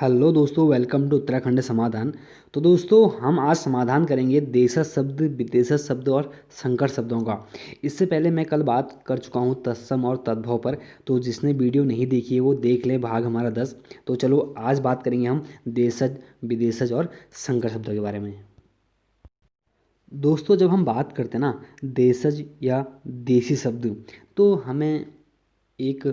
Hello दोस्तों, welcome to Uttarakhand समाधान। तो दोस्तों, हम आज समाधान करेंगे देशज शब्द, विदेशज शब्द और संकर शब्दों का। इससे पहले मैं कल बात कर चुका हूँ तत्सम और तद्भव पर। तो जिसने वीडियो नहीं देखी है वो देख ले, भाग हमारा 10। तो चलो आज बात करेंगे हम देशज, विदेशज और संकर शब्दों के बारे में। दोस्तों, जब हम बात करते हैं ना देशज या देसी शब्द, तो हमें एक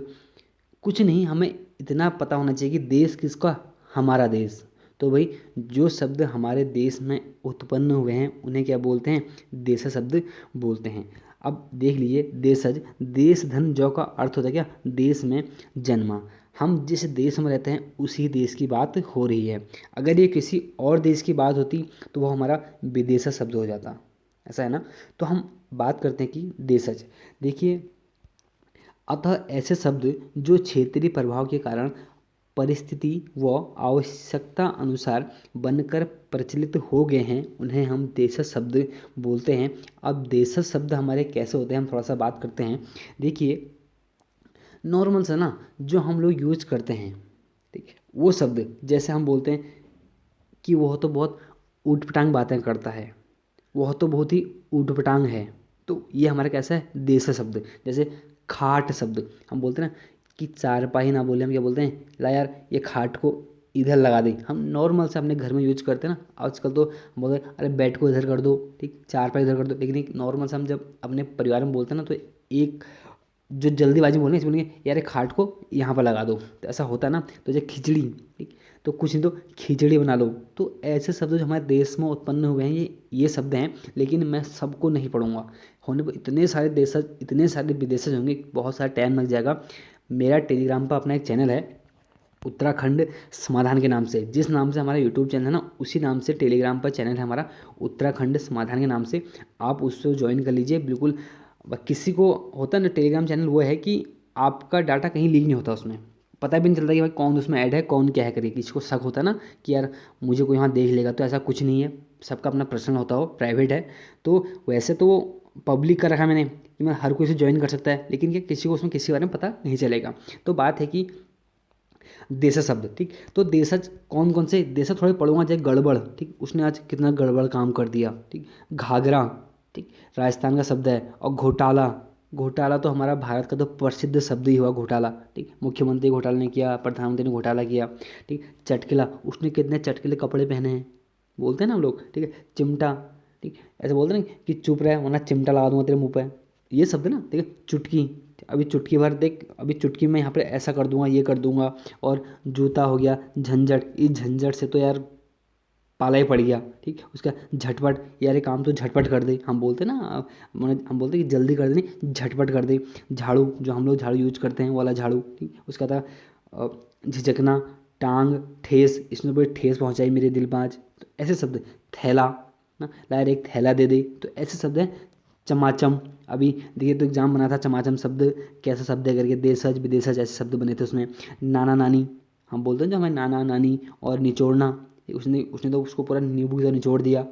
कुछ नहीं, हमें इतना पता होना चाहिए कि देश किसका, हमारा देश। तो भाई, जो शब्द हमारे देश में उत्पन्न हुए हैं उन्हें क्या बोलते हैं? देशज शब्द बोलते हैं। अब देख लीजिए, देशज, देश धन जौ का अर्थ होता है क्या? देश में जन्मा। हम जिस देश में रहते हैं उसी देश की बात हो रही है। अगर ये किसी और देश की बात होती तो वो हमारा विदेशज शब्द हो जाता। ऐसा है ना? तो हम बात करते हैं कि देशज। देखिए, अतः ऐसे शब्द जो क्षेत्रीय प्रभाव के कारण परिस्थिति व आवश्यकता अनुसार बनकर प्रचलित हो गए हैं उन्हें हम देशज शब्द बोलते हैं। अब देशज शब्द हमारे कैसे होते हैं, हम थोड़ा सा बात करते हैं। देखिए, नॉर्मल सा ना, जो हम लोग यूज करते हैं, ठीक है, वो शब्द जैसे हम बोलते हैं कि वह तो बहुत ऊटपटांग बातें करता है, वह तो बहुत ही ऊटपटांग है। तो ये हमारा कैसा है? देश शब्द। जैसे खाट शब्द, हम बोलते हैं ना कि चारपाई ना बोले, हम क्या बोलते हैं? ला यार, ये खाट को इधर लगा दे। हम नॉर्मल से अपने घर में यूज करते हैं ना। आजकल तो हम बोलते हैं अरे बेड को इधर कर दो, ठीक, चारपाई इधर कर दो। लेकिन एक नॉर्मल से हम जब अपने परिवार में बोलते हैं ना, तो एक जो जल्दीबाजी बोलेंगे, बोलेंगे यार ये खाट को यहाँ पर लगा दो। तो ऐसा होता है ना। तो जैसे खिचड़ी, ठीक, तो कुछ नहीं तो खिचड़ी बना लो। तो ऐसे शब्द जो हमारे देश में उत्पन्न हुए हैं, ये शब्द हैं। लेकिन मैं सबको नहीं पढ़ूंगा, होने पर इतने सारे देश, इतने सारे विदेशज होंगे, बहुत सारा टाइम लग जाएगा। मेरा टेलीग्राम पर अपना एक चैनल है, उत्तराखंड समाधान के नाम से। जिस नाम से हमारा यूट्यूब चैनल है ना, उसी नाम से टेलीग्राम पर चैनल है हमारा, उत्तराखंड समाधान के नाम से। आप उससे ज्वाइन कर लीजिए बिल्कुल। किसी को होता है ना टेलीग्राम चैनल, वो है कि आपका डाटा कहीं लीक नहीं होता, उसमें पता भी नहीं चलता कि भाई कौन उसमें ऐड है, कौन क्या है करिए। किसी को शक होता है ना कि यार मुझे कोई वहाँ देख लेगा, तो ऐसा कुछ नहीं है। सबका अपना पर्सनल होता हो, प्राइवेट है। तो वैसे तो वो पब्लिक कर रखा है मैंने कि मैं हर कोई से ज्वाइन कर सकता है, लेकिन क्या किसी को उसमें किसी के बारे में पता नहीं चलेगा। तो बात है कि देशज शब्द, ठीक, तो देशज कौन कौन से देशज थोड़े पढ़ूंगा। जैसे गड़बड़, ठीक, उसने आज कितना गड़बड़ काम कर दिया, ठीक। घाघरा, ठीक, राजस्थान का शब्द है। और घोटाला, घोटाला तो हमारा भारत का तो प्रसिद्ध शब्द ही हुआ, घोटाला, ठीक। मुख्यमंत्री घोटाला ने किया, प्रधानमंत्री ने घोटाला किया, ठीक। चटकिला, उसने कितने चटकिले कपड़े पहने हैं, बोलते हैं ना हम लोग, ठीक है। चिमटा, ठीक, ऐसे बोलते हैं ना कि चुप रहे वरना चिमटा लगा दूंगा तेरे मुंह पे। ये शब्द ना, ठीक है। चुटकी, अभी चुटकी भर देख, अभी चुटकी में यहाँ पे ऐसा कर दूंगा, ये कर दूंगा। और जूता हो गया। झंझट, इस झंझट से तो यार पाला ही पड़ गया, ठीक। उसका झटपट, यार ये काम तो झटपट कर दे, हम बोलते हैं ना। हम बोलते हैं कि जल्दी कर दे नहीं, झटपट कर दे। झाड़ू, जो हम लोग झाड़ू यूज करते हैं, वो वाला झाड़ू, ठीक। उसका था अ, झिझकना। टांग, ठेस, इसने बड़ी ठेस पहुंचाई मेरे दिल में आज। तो ऐसे शब्द। थैला ना, ला यार एक थैला दे दे। तो ऐसे शब्द हैं। चमाचम, अभी देखिए तो एग्जाम बना था, चमाचम शब्द कैसा शब्द है करके, देशज विदेशज ऐसे शब्द बने थे उसमें। नाना नानी, हम बोलते हैं जो हमारे नाना नानी। और निचोड़ना, उसने उसने तो उसको पूरा नींबू की तरह निचोड़ दिया।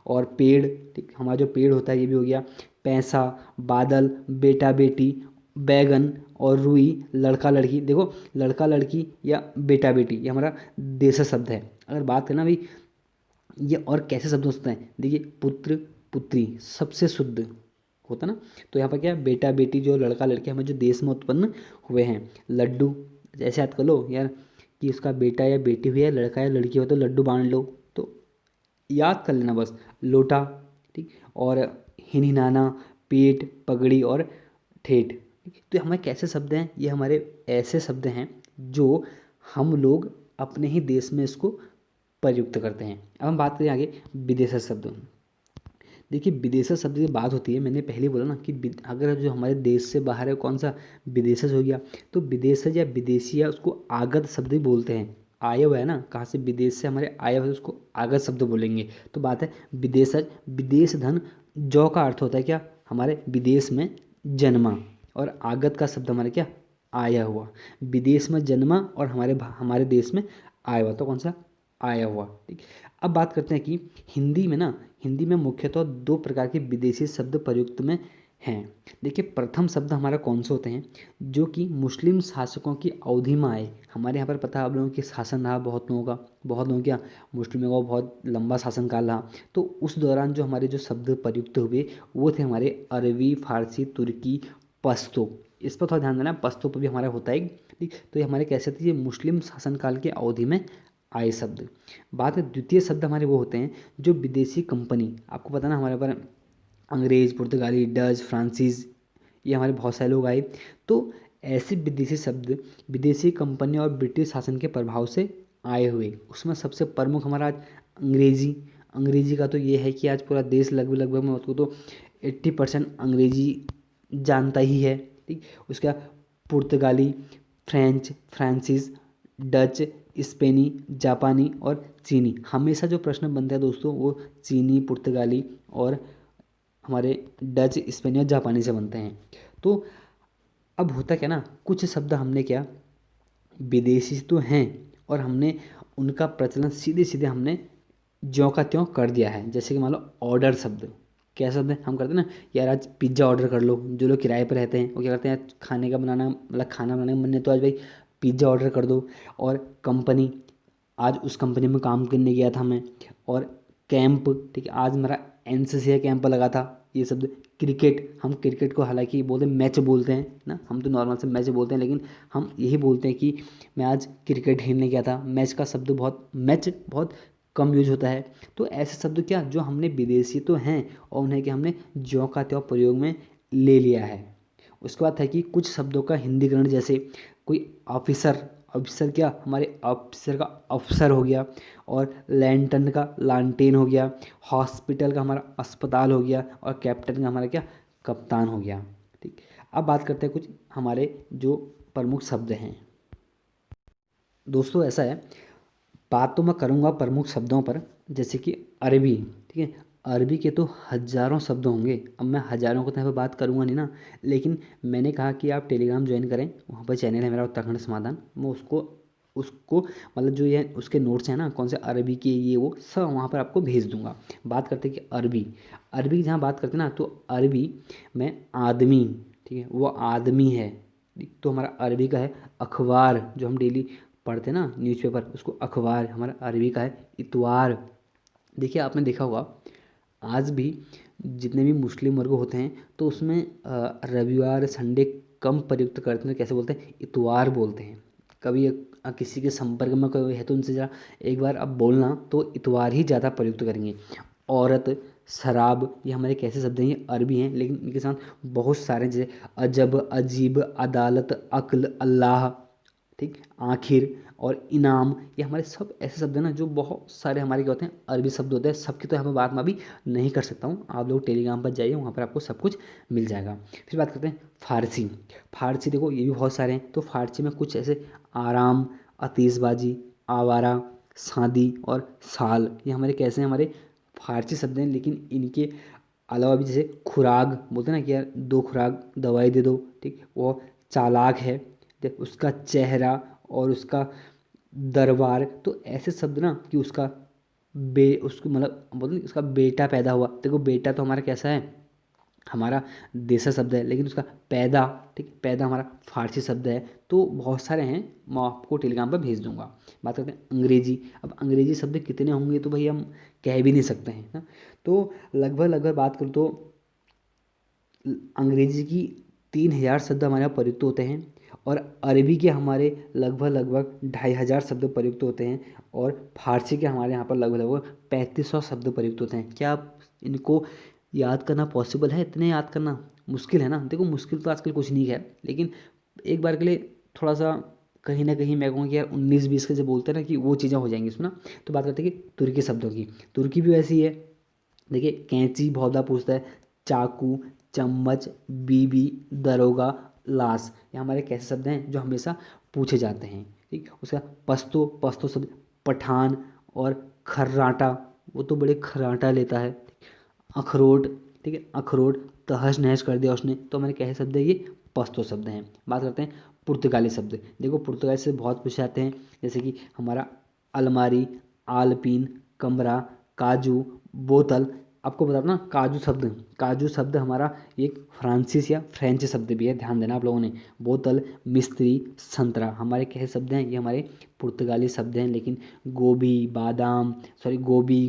और पेड़, ठीक, हमारा जो पेड़ होता है ये भी हो गया। पैसा, बादल, बेटा बेटी, बैगन और रुई। लड़का लड़की, देखो लड़का लड़की या बेटा बेटी ये हमारा देशज शब्द है। अगर बात करें ना भाई, ये और कैसे शब्द होते हैं, देखिए पुत्र पुत्री सबसे शुद्ध होता ना। तो यहाँ पर क्या है? बेटा बेटी, जो लड़का लड़की हमें जो देश में उत्पन्न हुए हैं। लड्डू, जैसे याद कर लो यार कि उसका बेटा या बेटी हुई है, लड़का या लड़की हो तो लड्डू बांट लो। तो याद कर लेना बस। लोटा, ठीक। और हिनहिनाना, पेट, पगड़ी और ठेठ, ठीक? तो हमारे कैसे शब्द हैं? ये हमारे ऐसे शब्द हैं जो हम लोग अपने ही देश में इसको प्रयुक्त करते हैं। अब हम बात करें आगे विदेशी शब्द। देखिए, विदेशज शब्द की बात होती है, मैंने पहले बोला ना कि अगर जो हमारे देश से बाहर है, कौन सा? विदेशज हो गया। तो विदेशज या विदेशी या उसको आगत शब्द भी बोलते हैं। आया हुआ है ना, कहाँ से? विदेश से हमारे आया हुआ है, उसको आगत शब्द बोलेंगे। तो बात है विदेशज, विदेश धन जौ का अर्थ होता है क्या? हमारे विदेश में जन्मा। और आगत का शब्द हमारे क्या? आया हुआ। विदेश में जन्मा और हमारे देश में आया हुआ, तो कौन सा? आया हुआ, ठीक। अब बात करते हैं कि हिंदी में ना, हिंदी में मुख्यतः दो प्रकार के विदेशी शब्द प्रयुक्त में हैं। देखिए प्रथम शब्द हमारा कौन से होते हैं, जो कि मुस्लिम शासकों की अवधि में आए। हमारे यहाँ पर पता है आप लोगों की शासन रहा बहुत लोगों का मुस्लिमों का बहुत लंबा शासनकाल रहा। तो उस दौरान जो हमारे जो शब्द प्रयुक्त हुए वो थे हमारे अरबी, फारसी, तुर्की, पश्तो। इस पर थोड़ा ध्यान देना, पश्तो पर भी हमारा होता है ठीक। तो ये हमारे कैसे थे, ये मुस्लिम शासनकाल की अवधि में आए शब्द। बात है द्वितीय शब्द हमारे वो होते हैं जो विदेशी कंपनी, आपको पता ना हमारे पर अंग्रेज, पुर्तगाली, डच, फ्रांसीस, ये हमारे बहुत सारे लोग आए। तो ऐसे विदेशी शब्द विदेशी कंपनी और ब्रिटिश शासन के प्रभाव से आए हुए, उसमें सबसे प्रमुख हमारा आज अंग्रेजी। अंग्रेजी का तो ये है कि आज पूरा देश लगभग लगभग मैं उसको तो 80% अंग्रेजी जानता ही है ठीक। उसका पुर्तगाली, फ्रेंच, फ्रांसीस, डच, स्पेनी, जापानी और चीनी। हमेशा जो प्रश्न बनता है दोस्तों वो चीनी, पुर्तगाली और हमारे डच, स्पेनी और जापानी से बनते हैं। तो अब होता क्या ना, कुछ शब्द हमने क्या विदेशी तो हैं और हमने उनका प्रचलन सीधे सीधे हमने ज्यों का त्यों कर दिया है। जैसे कि मान लो ऑर्डर शब्द, क्या शब्द है, हम करते हैं ना यार आज पिज्ज़ा ऑर्डर कर लो। जो लोग किराए पर रहते हैं वो क्या करते हैं, खाने का बनाना मतलब खाना बनाने का मन है तो आज भाई पिज्ज़ा ऑर्डर कर दो। और कंपनी, आज उस कंपनी में काम करने गया था मैं। और कैंप, ठीक है, आज मेरा एनसीसी का कैंप लगा था। ये शब्द क्रिकेट, हम क्रिकेट को हालांकि बोलते हैं मैच बोलते हैं ना, हम तो नॉर्मल से मैच बोलते हैं लेकिन हम यही बोलते हैं कि मैं आज क्रिकेट खेलने गया था। मैच का शब्द बहुत, मैच बहुत कम यूज होता है। तो ऐसे शब्द क्या जो हमने विदेशी तो हैं और उन्हें क्या हमने ज्यों का त्यों प्रयोग में ले लिया है। उसके बाद है कि कुछ शब्दों का हिंदीकरण, जैसे कोई ऑफिसर, ऑफिसर क्या हमारे ऑफिसर का अफसर हो गया। और लैंटर्न का लालटेन हो गया। हॉस्पिटल का हमारा अस्पताल हो गया। और कैप्टन का हमारा क्या कप्तान हो गया ठीक। अब बात करते हैं कुछ हमारे जो प्रमुख शब्द हैं। दोस्तों ऐसा है, बात तो मैं करूँगा प्रमुख शब्दों पर, जैसे कि अरबी, ठीक है। अरबी के तो हज़ारों शब्द होंगे, अब मैं हज़ारों को तो यहाँ पर बात करूँगा नहीं ना। लेकिन मैंने कहा कि आप टेलीग्राम ज्वाइन करें, वहाँ पर चैनल है मेरा उत्तराखंड समाधान। मैं उसको उसको मतलब जो ये उसके नोट्स हैं ना कौन से अरबी के ये वो सब वहाँ पर आपको भेज दूंगा। बात करते हैं कि अरबी, अरबी की जहाँ बात करते हैं ना तो अरबी में आदमी, ठीक है, वो आदमी है। तो हमारा अरबी का है अखबार, जो हम डेली पढ़ते हैं ना न्यूज़पेपर, उसको अखबार। हमारा अरबी का है इतवार। देखिए आपने देखा होगा आज भी जितने भी मुस्लिम वर्ग होते हैं तो उसमें रविवार, संडे कम प्रयुक्त करते हैं। कैसे बोलते हैं, इतवार बोलते हैं। कभी किसी के संपर्क में कोई है तो उनसे जरा एक बार अब बोलना तो इतवार ही ज़्यादा प्रयुक्त करेंगे। औरत, शराब, ये हमारे कैसे शब्द हैं, ये अरबी हैं लेकिन इनके साथ बहुत सारे जैसे अजब, अजीब, अदालत, अक्ल, अल्लाह, ठीक, आखिर और इनाम, ये हमारे सब ऐसे शब्द हैं ना जो बहुत सारे हमारे क्या होते हैं अरबी शब्द होते हैं। सबकी तो यहाँ पर बात मैं अभी नहीं कर सकता हूँ, आप लोग टेलीग्राम पर जाइए वहाँ पर आपको सब कुछ मिल जाएगा। फिर बात करते हैं फारसी। फारसी देखो ये भी बहुत सारे हैं। तो फारसी में कुछ ऐसे आराम, आतिशबाजी, आवारा, शादी और साल, ये हमारे कैसे हैं, हमारे फारसी शब्द हैं। लेकिन इनके अलावा भी जैसे खुराक बोलते हैं ना कि यार दो खुराक दवाई दे दो, ठीक, वो चालाक है, देख उसका चेहरा और उसका दरबार। तो ऐसे शब्द ना कि उसका उसको मतलब बोलते हैं उसका बेटा पैदा हुआ। देखो बेटा तो हमारा कैसा है, हमारा देसा शब्द है लेकिन उसका पैदा, ठीक, पैदा हमारा फारसी शब्द है। तो बहुत सारे हैं, मैं आपको टेलीग्राम पर भेज दूंगा। बात करते हैं अंग्रेजी। अब अंग्रेजी शब्द कितने होंगे तो भाई हम कह भी नहीं सकते हैं ना। तो लगभग लगभग बात करूँ तो अंग्रेजी की 3,000 शब्द हमारे यहाँ प्रयुक्त होते हैं। और अरबी के हमारे लगभग लगभग 2,500 शब्द प्रयुक्त होते हैं। और फारसी के हमारे यहाँ पर लगभग लगभग 3,500 शब्द प्रयुक्त होते हैं। क्या आप इनको याद करना पॉसिबल है, इतने याद करना मुश्किल है ना। देखो मुश्किल तो आजकल कुछ नहीं है लेकिन एक बार के लिए थोड़ा सा कहीं ना कहीं मैं कहूँगा कि यार 19-20 के जो बोलते हैं ना कि वो चीज़ें हो जाएंगी इसमें ना। तो बात करते हैं कि तुर्की शब्दों की, तुर्की भी वैसी है। देखिए कैंची बहुत बार पूछता है, चाकू, चम्मच, बीबी, दरोगा, लाश, ये हमारे कैसे शब्द हैं जो हमेशा पूछे जाते हैं, ठीक। उसका पस्तो, पस्तो शब्द पठान। और खर्राटा, वो तो बड़े खर्राटा लेता है। अखरोट, ठीक है, अखरोट तहस नहस कर दिया उसने। तो हमारे कैसे शब्द है, ये पस्तो शब्द हैं। बात करते हैं पुर्तगाली शब्द। देखो पुर्तगाली से बहुत पूछे जाते हैं, जैसे कि हमारा अलमारी, आलपीन, कमरा, काजू, बोतल, आपको बता ना, काजू शब्द हमारा एक फ्रांसीस या फ्रेंच शब्द भी है, ध्यान देना आप लोगों ने। बोतल, मिस्त्री, संतरा हमारे कैसे शब्द हैं, ये हमारे पुर्तगाली शब्द हैं। लेकिन गोभी,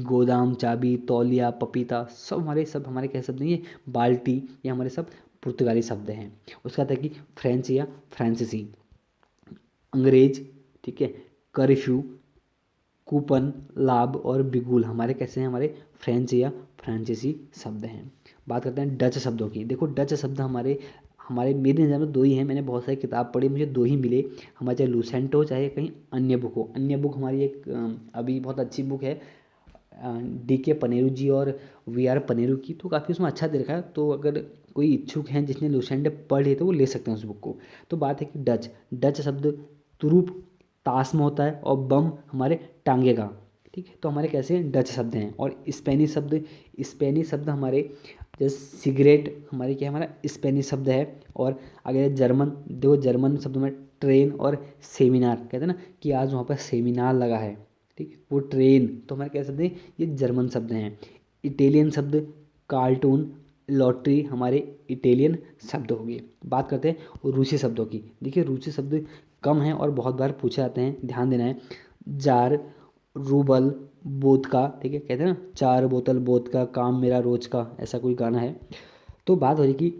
गोदाम, चाबी, तौलिया, पपीता सब हमारे कैसे शब्द हैं, ये बाल्टी, ये हमारे सब पुर्तगाली शब्द हैं। उसका था कि फ्रेंच या फ्रांसीसी, अंग्रेज, ठीक है, कर्फ्यू, कूपन, लाभ और बिगुल हमारे कैसे हैं, हमारे फ्रेंच या फ्रांसीसी शब्द हैं। बात करते हैं डच शब्दों की। देखो डच शब्द हमारे हमारे मेरे नज़र में दो ही हैं, मैंने बहुत सारी किताब पढ़ी, मुझे दो ही मिले। हमारे चाहे लूसेंट हो चाहे कहीं अन्य बुक हो। अन्य बुक हमारी एक अभी बहुत अच्छी बुक है, DK पनेरू जी और VR पनेरू की, तो काफ़ी उसमें अच्छा दे रखा है। तो अगर कोई इच्छुक हैं जिसने लूसेंट पढ़ ली तो वो ले सकते हैं उस बुक को। तो बात है कि डच शब्द तुरूप ताश में होता है और बम हमारे टांगे का, ठीक है। तो हमारे कैसे डच शब्द हैं। और स्पेनिश शब्द हमारे जैसे सिगरेट हमारे क्या है, हमारा स्पेनिश शब्द है। और आगे जर्मन, देखो जर्मन शब्द में ट्रेन और सेमिनार, कहते हैं ना कि आज वहाँ पर सेमिनार लगा है, ठीक है, वो ट्रेन, तो हमारे क्या शब्द हैं, ये जर्मन शब्द हैं। इटालियन शब्द कार्टून, लॉटरी हमारे इटालियन शब्द हो गए। बात करते हैं रूसी शब्दों की। देखिए रूसी शब्द कम हैं और बहुत बार पूछे जाते हैं, ध्यान देना है। जार, रूबल, वोदका, ठीक है, कहते हैं ना 4 बोतल वोदका, काम मेरा रोज का, ऐसा कोई गाना है। तो बात हो रही कि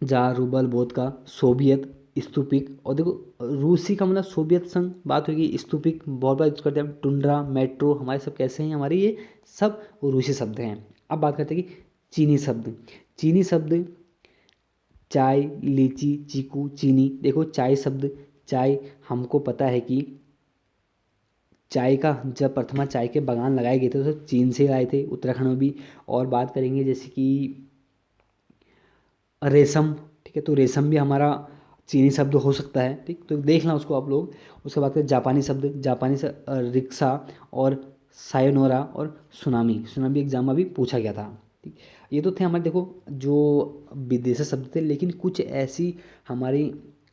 जार, रूबल, वोदका, सोवियत, स्तूपिक। और देखो रूसी का मतलब सोवियत संघ। बात होगी स्तूपिक, बहुत बार यूज करते हैं हम। टुंड्रा, मेट्रो हमारे सब कैसे हैं, हमारे ये सब रूसी शब्द हैं। अब बात करते हैं कि चीनी शब्द चाय, लीची, चीकू, चीनी। देखो चाय हमको पता है कि चाय का जब प्रथमा चाय के बागान लगाए गए थे तो चीन से आए थे, उत्तराखंड में भी। और बात करेंगे जैसे कि रेशम, ठीक है, तो रेशम भी हमारा चीनी शब्द हो सकता है, ठीक, तो देखना उसको आप लोग। उसके बाद जापानी से रिक्शा और सायोनोरा और सुनामी एग्जाम में भी पूछा गया था, ठीक। ये तो थे हमारे, देखो जो विदेशी शब्द थे। लेकिन कुछ ऐसी हमारी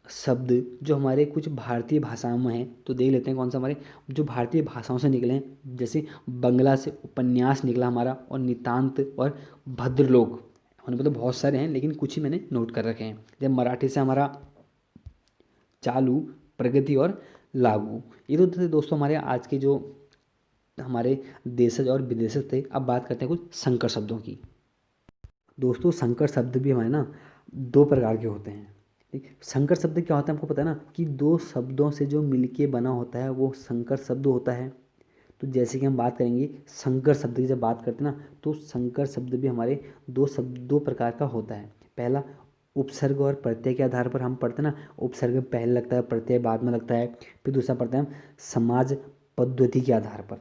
शब्द जो हमारे कुछ भारतीय भाषाओं में हैं, तो देख लेते हैं कौन सा हमारे जो भारतीय भाषाओं से निकले हैं। जैसे बंगला से उपन्यास निकला हमारा, और नितांत और भद्रलोक, उनमें तो बहुत सारे हैं लेकिन कुछ ही मैंने नोट कर रखे हैं। जब मराठी से हमारा चालू, प्रगति और लागू। ये तो थे दोस्तों हमारे आज के जो हमारे देशज और विदेशज थे। अब बात करते हैं कुछ संकर शब्दों की। दोस्तों संकर शब्द भी हमारे ना 2 प्रकार के होते हैं, ठीक। संकर शब्द क्या होता है हमको पता है ना, कि 2 शब्दों से जो मिलके बना होता है वो संकर शब्द होता है। तो जैसे कि हम बात करेंगे संकर शब्द की, जब बात करते हैं ना तो संकर शब्द भी हमारे 2 प्रकार का होता है। पहला उपसर्ग और प्रत्यय के आधार पर हम पढ़ते हैं ना, उपसर्ग पहले लगता है, प्रत्यय बाद में लगता है। फिर दूसरा पढ़ते हैं हम समाज पद्धति के आधार पर,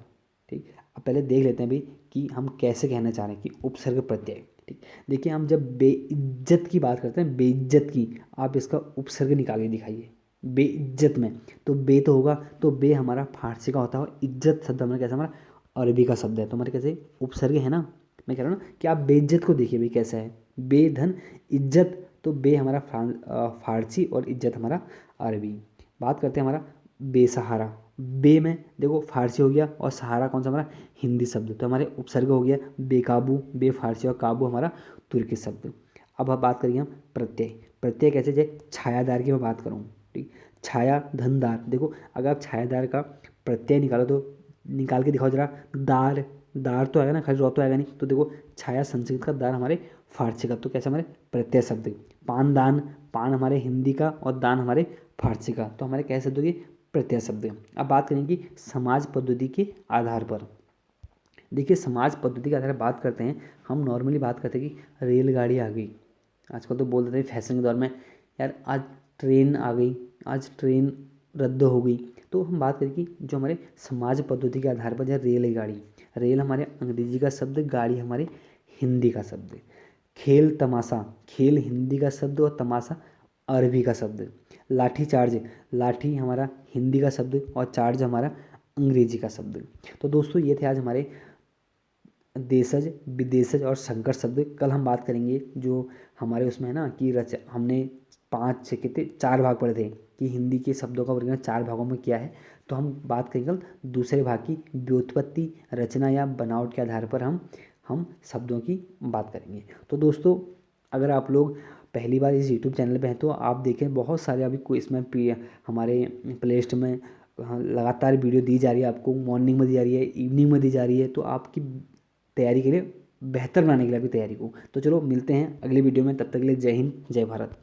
ठीक। अब पहले देख लेते हैं भाई कि हम कैसे कहना चाह रहे हैं कि उपसर्ग प्रत्यय, ठीक। देखिए हम जब बेइज्जत की बात करते हैं, बेइज्जत की, आप इसका उपसर्ग निकाल के दिखाइए बेइज्जत में। तो बे तो होगा, तो बे हमारा फारसी का होता है और इज्जत शब्द हमारा कैसा, हमारा अरबी का शब्द है। तो हमारे कैसे उपसर्ग है ना, मैं कह रहा हूँ ना कि आप बेइज्जत को देखिए भाई कैसा है, बेधन इज्जत, तो बे हमारा फारसी और इज्जत हमारा अरबी। बात करते हैं हमारा बेसहारा। बे में देखो फारसी हो गया और सहारा कौन सा, हमारा हिंदी शब्द। तो हमारे उपसर्ग हो गया बेकाबू, बे फारसी और काबू हमारा तुर्की शब्द। अब हम बात करेंगे हम प्रत्यय कैसे, जैसे छायादार की मैं बात करूँ, ठीक। छाया धनदार, देखो अगर आप छायादार का प्रत्यय निकालो तो निकाल के दिखाओ जरा। दार, दार तो आएगा ना, खाली रौ तो आएगा नहीं। तो देखो छाया संस्कृत का, दार हमारे फारसी का, तो कैसे हमारे प्रत्यय शब्द। पान दान, पान हमारे हिंदी का और दान हमारे फारसी का, तो हमारे कैसे शब्द हो गए प्रत्यय शब्द। अब बात करेंगे समाज पद्धति के आधार पर। देखिए समाज पद्धति के आधार पर बात करते हैं, हम नॉर्मली बात करते हैं कि रेलगाड़ी आ गई। आजकल तो बोल देते हैं फैशन के दौर में, यार आज ट्रेन आ गई, आज ट्रेन रद्द हो गई। तो हम बात करें कि जो हमारे समाज पद्धति के आधार पर, जैसे रेलगाड़ी, रेल हमारे अंग्रेजी का शब्द, गाड़ी हमारे हिंदी का शब्द। खेल तमाशा, खेल हिंदी का शब्द और तमाशा अरबी का शब्द। लाठी चार्ज, लाठी हमारा हिंदी का शब्द और चार्ज हमारा अंग्रेजी का शब्द। तो दोस्तों ये थे आज हमारे देशज, विदेशज और संकर शब्द। कल हम बात करेंगे जो हमारे उसमें है ना कि हमने 5 से कितने 4 भाग पढ़े थे कि हिंदी के शब्दों का वर्गीकरण 4 भागों में किया है। तो हम बात करेंगे कल दूसरे भाग की, व्युत्पत्ति, रचना या बनावट के आधार पर हम हम शब्दों की बात करेंगे। तो दोस्तों, अगर आप लोग पहली बार इस यूट्यूब चैनल पे हैं तो आप देखें, बहुत सारे अभी कोई इसमें हमारे प्लेलिस्ट में लगातार वीडियो दी जा रही है आपको। मॉर्निंग में दी जा रही है, इवनिंग में दी जा रही है, तो आपकी तैयारी के लिए, बेहतर बनाने के लिए आपकी तैयारी को। तो चलो मिलते हैं अगली वीडियो में, तब तक के लिए जय हिंद, जय भारत।